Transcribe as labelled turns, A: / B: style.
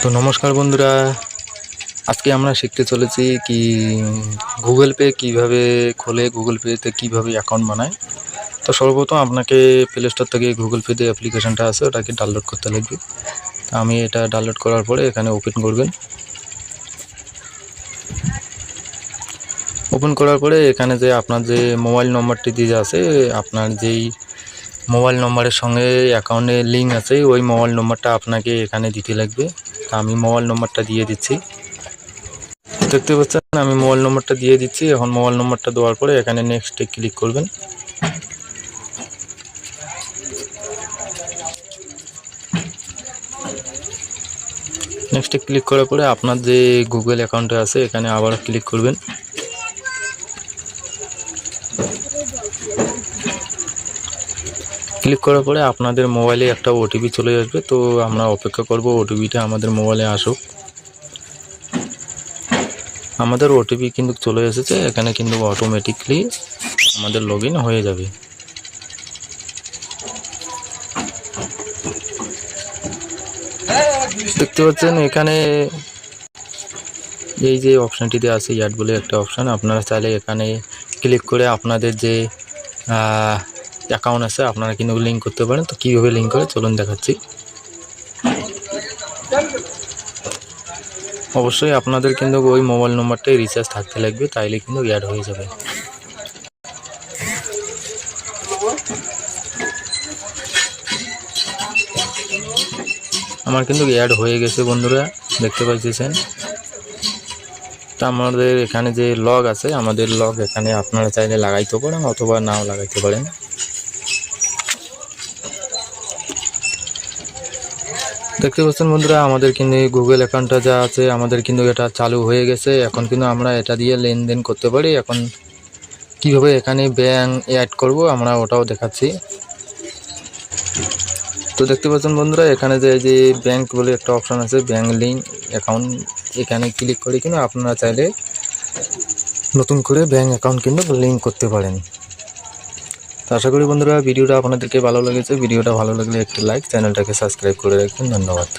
A: তো নমস্কার বন্ধুরা, আজকে আমরা শিখতে চলেছি কি গুগল পে কিভাবে খোলে, গুগল পেতে কিভাবে অ্যাকাউন্ট বানায়। তো সর্বপ্রথম আপনাকে প্লে স্টোর থেকে গুগল পে যে অ্যাপ্লিকেশনটা আছে ওটাকে ডাউনলোড করতে লাগবে। তো আমি এটা ডাউনলোড করার পরে এখানে ওপেন করবেন। ওপেন করার পরে এখানে যে আপনার যে মোবাইল নম্বরটি দিয়ে আছে, আপনার যেই মোবাইল নম্বরের সঙ্গে অ্যাকাউন্টে লিঙ্ক আছে ওই মোবাইল নম্বরটা আপনাকে এখানে দিতে লাগবে। তা আমি মোবাইল নম্বরটা দিয়ে দিচ্ছি। দেখতে পাচ্ছেন আমি মোবাইল নম্বরটা দিয়ে দিচ্ছি। এখন মোবাইল নম্বরটা দেওয়ার পরে এখানে নেক্সটে ক্লিক করবেন। নেক্সটে ক্লিক করার পরে আপনার যে গুগল অ্যাকাউন্টে আছে এখানে আবার ক্লিক করবেন। ক্লিক করার পরে আপনাদের মোবাইলে একটা ওটিপি চলে আসবে। তো আমরা অপেক্ষা করব ওটিপিটা আমাদের মোবাইলে আসুক। আমাদের ওটিপি কিন্তু চলে এসেছে, এখানে কিন্তু অটোমেটিকলি আমাদের লগইন হয়ে যাবে। দেখতে পাচ্ছেন এখানে এই যে অপশানটিতে আছে অ্যাড বলে একটা অপশান, আপনারা চাইলে এখানে ক্লিক করে আপনাদের যে অ্যাকাউন্ট আছে আপনারা কিন্তু লিঙ্ক করতে পারেন। তো কীভাবে লিঙ্ক করে চলুন দেখাচ্ছি। অবশ্যই আপনাদের কিন্তু ওই মোবাইল নম্বরটাই রিচার্জ থাকতে লাগবে, তাইলে কিন্তু অ্যাড হয়ে যাবে। আমার কিন্তু অ্যাড হয়ে গেছে বন্ধুরা, দেখতে পাচ্ছেন। তা আমাদের এখানে যে লগ আছে, আমাদের লগ এখানে আপনারা চাইলে লাগাইতে পারেন অথবা নাও লাগাইতে পারেন। দেখতে পাচ্ছেন বন্ধুরা, আমাদের কিন্তু গুগল অ্যাকাউন্টটা যা আছে আমাদের কিন্তু এটা চালু হয়ে গেছে। এখন কিন্তু আমরা এটা দিয়ে লেনদেন করতে পারি। এখন কিভাবে এখানে ব্যাংক অ্যাড করব আমরা ওটাও দেখাচ্ছি। তো দেখতে পাচ্ছেন বন্ধুরা, এখানে যে ব্যাংক বলে একটা অপশান আছে, ব্যাংক লিঙ্ক অ্যাকাউন্ট, এখানে ক্লিক করে কিন্তু আপনারা চাইলে নতুন করে ব্যাংক অ্যাকাউন্ট কিন্তু লিঙ্ক করতে পারেন। তো আশা করি বন্ধুরা ভিডিওটা আপনাদেরকে ভালো লেগেছে। ভিডিওটা ভালো লাগলে একটি লাইক, চ্যানেলটাকে সাবস্ক্রাইব করে রাখবেন। ধন্যবাদ।